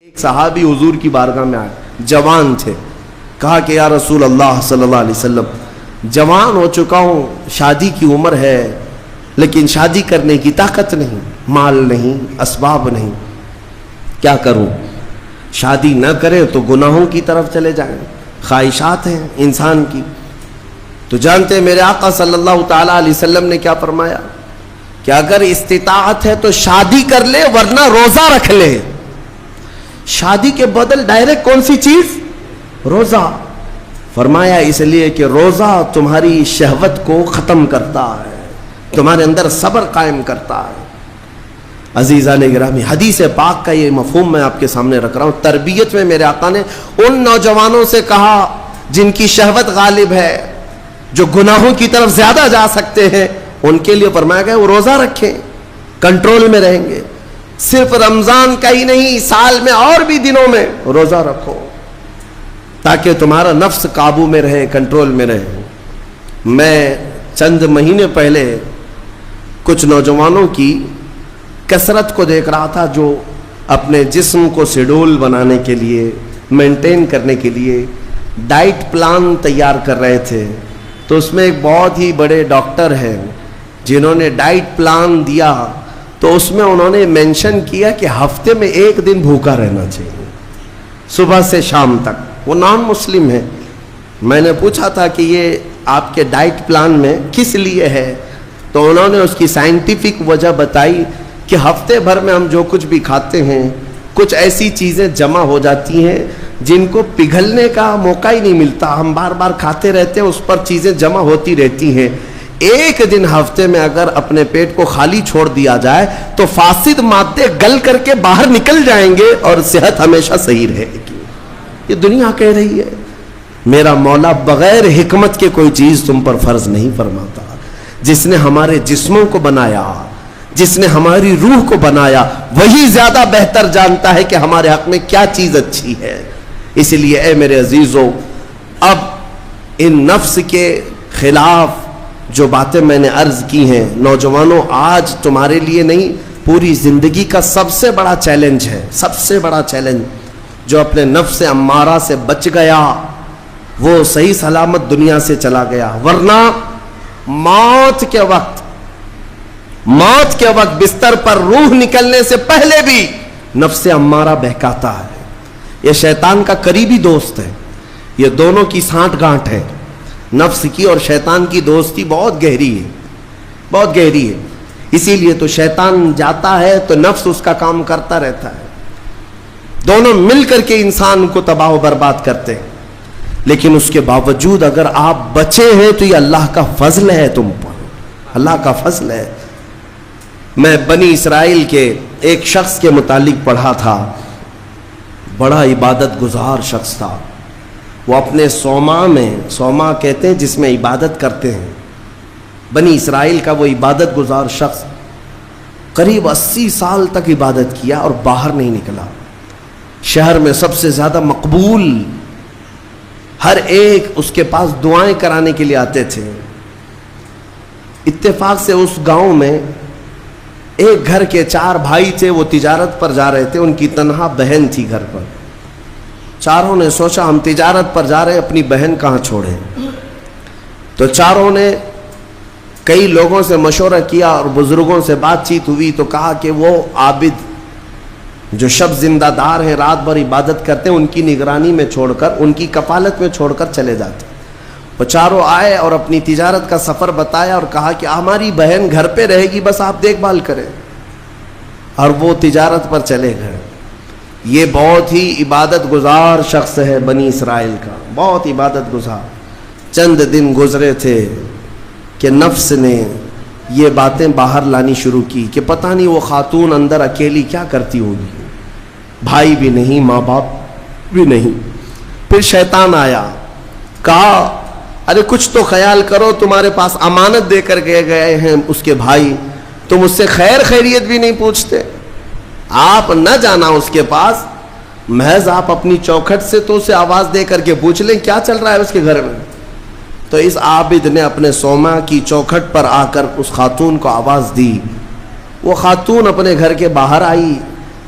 ایک صحابی حضور کی بارگاہ میں آئے، جوان تھے، کہا کہ یا رسول اللہ صلی اللہ علیہ وسلم، جوان ہو چکا ہوں، شادی کی عمر ہے لیکن شادی کرنے کی طاقت نہیں، مال نہیں، اسباب نہیں، کیا کروں؟ شادی نہ کریں تو گناہوں کی طرف چلے جائیں، خواہشات ہیں انسان کی۔ تو جانتے ہیں میرے آقا صلی اللہ تعالیٰ علیہ وسلم نے کیا فرمایا کہ اگر استطاعت ہے تو شادی کر لے ورنہ روزہ رکھ لے۔ شادی کے بدل ڈائریکٹ کون سی چیز؟ روزہ۔ فرمایا اس لیے کہ روزہ تمہاری شہوت کو ختم کرتا ہے، تمہارے اندر صبر قائم کرتا ہے۔ عزیزان گرامی، حدیث پاک کا یہ مفہوم میں آپ کے سامنے رکھ رہا ہوں۔ تربیت میں میرے آقا نے ان نوجوانوں سے کہا جن کی شہوت غالب ہے، جو گناہوں کی طرف زیادہ جا سکتے ہیں، ان کے لیے فرمایا گیا وہ روزہ رکھیں، کنٹرول میں رہیں گے۔ صرف رمضان کا ہی نہیں، سال میں اور بھی دنوں میں روزہ رکھو تاکہ تمہارا نفس قابو میں رہے، کنٹرول میں رہے۔ میں چند مہینے پہلے کچھ نوجوانوں کی کثرت کو دیکھ رہا تھا جو اپنے جسم کو شیڈول بنانے کے لیے، مینٹین کرنے کے لیے ڈائٹ پلان تیار کر رہے تھے۔ تو اس میں ایک بہت ہی بڑے ڈاکٹر ہیں جنہوں نے ڈائٹ پلان دیا، تو اس میں انہوں نے مینشن کیا کہ ہفتے میں ایک دن بھوکا رہنا چاہیے، صبح سے شام تک۔ وہ نان مسلم ہے۔ میں نے پوچھا تھا کہ یہ آپ کے ڈائٹ پلان میں کس لیے ہے؟ تو انہوں نے اس کی سائنٹیفک وجہ بتائی کہ ہفتے بھر میں ہم جو کچھ بھی کھاتے ہیں، کچھ ایسی چیزیں جمع ہو جاتی ہیں جن کو پگھلنے کا موقع ہی نہیں ملتا، ہم بار بار کھاتے رہتے ہیں، اس پر چیزیں جمع ہوتی رہتی ہیں۔ ایک دن ہفتے میں اگر اپنے پیٹ کو خالی چھوڑ دیا جائے تو فاسد مادے گل کر کے باہر نکل جائیں گے اور صحت ہمیشہ صحیح رہے گی۔ یہ دنیا کہہ رہی ہے۔ میرا مولا بغیر حکمت کے کوئی چیز تم پر فرض نہیں فرماتا۔ جس نے ہمارے جسموں کو بنایا، جس نے ہماری روح کو بنایا، وہی زیادہ بہتر جانتا ہے کہ ہمارے حق میں کیا چیز اچھی ہے۔ اس لیے اے میرے عزیزو، اب ان نفس کے خلاف جو باتیں میں نے عرض کی ہیں، نوجوانوں، آج تمہارے لیے نہیں، پوری زندگی کا سب سے بڑا چیلنج ہے، سب سے بڑا چیلنج۔ جو اپنے نفس امارہ سے بچ گیا وہ صحیح سلامت دنیا سے چلا گیا، ورنہ موت کے وقت بستر پر روح نکلنے سے پہلے بھی نفس امارہ بہکاتا ہے۔ یہ شیطان کا قریبی دوست ہے، یہ دونوں کی سانٹھ گانٹھ ہے۔ نفس کی اور شیطان کی دوستی بہت گہری ہے، بہت گہری ہے۔ اسی لیے تو شیطان جاتا ہے تو نفس اس کا کام کرتا رہتا ہے، دونوں مل کر کے انسان کو تباہ و برباد کرتے ہیں۔ لیکن اس کے باوجود اگر آپ بچے ہیں تو یہ اللہ کا فضل ہے تم پر، اللہ کا فضل ہے۔ میں بنی اسرائیل کے ایک شخص کے متعلق پڑھا تھا، بڑا عبادت گزار شخص تھا۔ وہ اپنے صومعہ کہتے ہیں جس میں عبادت کرتے ہیں، بنی اسرائیل کا وہ عبادت گزار شخص قریب 80 سال تک عبادت کیا اور باہر نہیں نکلا۔ شہر میں سب سے زیادہ مقبول، ہر ایک اس کے پاس دعائیں کرانے کے لیے آتے تھے۔ اتفاق سے اس گاؤں میں ایک گھر کے 4 بھائی تھے، وہ تجارت پر جا رہے تھے، ان کی تنہا بہن تھی گھر پر۔ چاروں نے سوچا ہم تجارت پر جا رہے ہیں، اپنی بہن کہاں چھوڑیں؟ تو چاروں نے کئی لوگوں سے مشورہ کیا اور بزرگوں سے بات چیت ہوئی تو کہا کہ وہ عابد جو شب زندہ دار ہیں، رات بھر عبادت کرتے ہیں، ان کی نگرانی میں چھوڑ کر، ان کی کفالت میں چھوڑ کر چلے جاتے۔ وہ چاروں آئے اور اپنی تجارت کا سفر بتایا اور کہا کہ ہماری بہن گھر پہ رہے گی، بس آپ دیکھ بھال کریں، اور وہ تجارت پر چلے گئے۔ یہ بہت ہی عبادت گزار شخص ہے بنی اسرائیل کا، بہت عبادت گزار۔ چند دن گزرے تھے کہ نفس نے یہ باتیں باہر لانی شروع کی کہ پتہ نہیں وہ خاتون اندر اکیلی کیا کرتی ہوگی، بھائی بھی نہیں، ماں باپ بھی نہیں۔ پھر شیطان آیا، کہا ارے کچھ تو خیال کرو، تمہارے پاس امانت دے کر گئے ہیں اس کے بھائی، تم اس سے خیر خیریت بھی نہیں پوچھتے۔ آپ نہ جانا اس کے پاس، محض آپ اپنی چوکھٹ سے تو اسے آواز دے کر کے پوچھ لیں کیا چل رہا ہے اس کے گھر میں۔ تو اس عابد نے اپنے صومعہ کی چوکھٹ پر آ کر اس خاتون کو آواز دی۔ وہ خاتون اپنے گھر کے باہر آئی،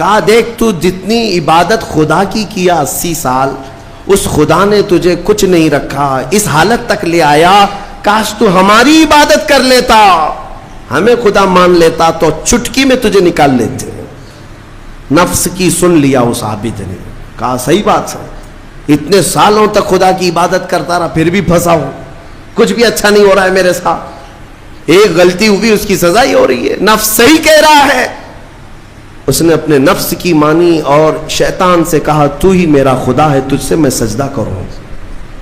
کہا دیکھ تو جتنی عبادت خدا کی کیا 80 سال، اس خدا نے تجھے کچھ نہیں رکھا، اس حالت تک لے آیا، کاش تو ہماری عبادت کر لیتا، ہمیں خدا مان لیتا تو چٹکی میں تجھے نکال لیتے۔ نفس کی سن لیا اس عابد نے، کہا صحیح بات ہے، اتنے سالوں تک خدا کی عبادت کرتا رہا پھر بھی پھنسا ہوں، کچھ بھی اچھا نہیں ہو رہا ہے میرے ساتھ، ایک غلطی ہوئی اس کی سزا ہی ہو رہی ہے، نفس صحیح کہہ رہا ہے۔ اس نے اپنے نفس کی مانی اور شیطان سے کہا تو ہی میرا خدا ہے، تجھ سے میں سجدہ کروں،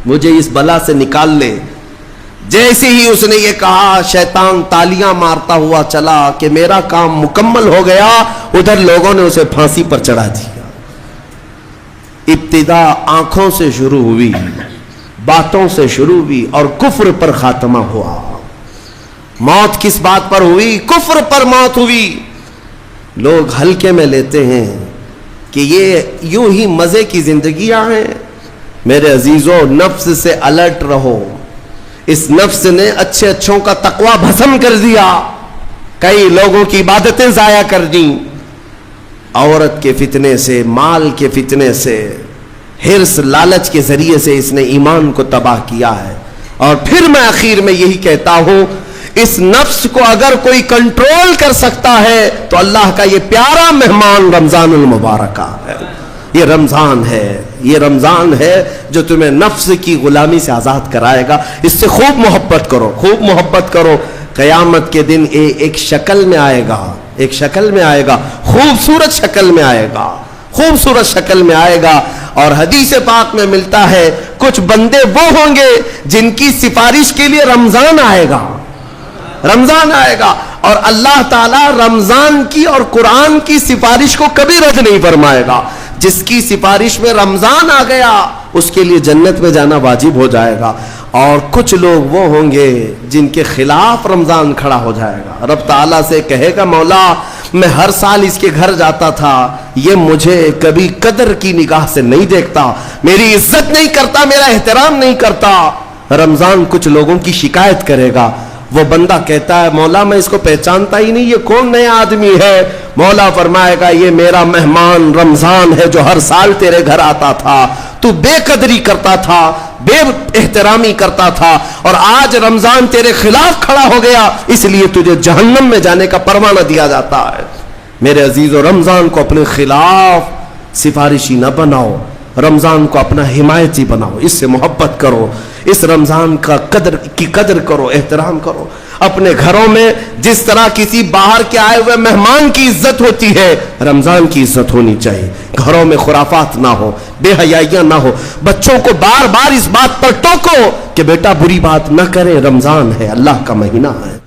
مجھے اس بلا سے نکال لے۔ جیسے ہی اس نے یہ کہا شیطان تالیاں مارتا ہوا چلا کہ میرا کام مکمل ہو گیا، ادھر لوگوں نے اسے پھانسی پر چڑھا دیا۔ ابتدا آنکھوں سے شروع ہوئی، باتوں سے شروع ہوئی اور کفر پر خاتمہ ہوا۔ موت کس بات پر ہوئی؟ کفر پر موت ہوئی۔ لوگ ہلکے میں لیتے ہیں کہ یہ یوں ہی مزے کی زندگیاں ہیں۔ میرے عزیزو، نفس سے الرٹ رہو، اس نفس نے اچھے اچھوں کا تقوی بھسم کر دیا، کئی لوگوں کی عبادتیں ضائع کر دیں، عورت کے فتنے سے، مال کے فتنے سے، حرص لالچ کے ذریعے سے اس نے ایمان کو تباہ کیا ہے۔ اور پھر میں آخر میں یہی کہتا ہوں، اس نفس کو اگر کوئی کنٹرول کر سکتا ہے تو اللہ کا یہ پیارا مہمان رمضان المبارک ہے۔ یہ رمضان ہے، یہ رمضان ہے جو تمہیں نفس کی غلامی سے آزاد کرائے گا۔ اس سے خوب محبت کرو، خوب محبت کرو۔ قیامت کے دن ایک شکل میں آئے گا، ایک شکل میں آئے گا، خوبصورت شکل میں آئے گا، خوبصورت شکل میں آئے گا۔ اور حدیث پاک میں ملتا ہے کچھ بندے وہ ہوں گے جن کی سفارش کے لیے رمضان آئے گا، رمضان آئے گا، اور اللہ تعالیٰ رمضان کی اور قرآن کی سفارش کو کبھی رد نہیں فرمائے گا۔ جس کی سفارش میں رمضان آ گیا اس کے لیے جنت میں جانا واجب ہو جائے گا، اور کچھ لوگ وہ ہوں گے جن کے خلاف رمضان کھڑا ہو جائے گا۔ رب تعالیٰ سے کہے گا مولا میں ہر سال اس کے گھر جاتا تھا، یہ مجھے کبھی قدر کی نگاہ سے نہیں دیکھتا، میری عزت نہیں کرتا، میرا احترام نہیں کرتا۔ رمضان کچھ لوگوں کی شکایت کرے گا، وہ بندہ کہتا ہے مولا میں اس کو پہچانتا ہی نہیں، یہ کون نیا آدمی ہے؟ مولا فرمائے گا یہ میرا مہمان رمضان ہے جو ہر سال تیرے گھر آتا تھا، تو بے قدری کرتا تھا، بے احترامی کرتا تھا، اور آج رمضان تیرے خلاف کھڑا ہو گیا، اس لیے تجھے جہنم میں جانے کا پروانہ دیا جاتا ہے۔ میرے عزیزو، رمضان کو اپنے خلاف سفارشی نہ بناؤ، رمضان کو اپنا حمایتی بناؤ، اس سے محبت کرو، اس رمضان کا قدر کرو، احترام کرو۔ اپنے گھروں میں جس طرح کسی باہر کے آئے ہوئے مہمان کی عزت ہوتی ہے، رمضان کی عزت ہونی چاہیے۔ گھروں میں خرافات نہ ہو، بے حیائیاں نہ ہو، بچوں کو بار بار اس بات پر ٹوکو کہ بیٹا بری بات نہ کرے، رمضان ہے، اللہ کا مہینہ ہے۔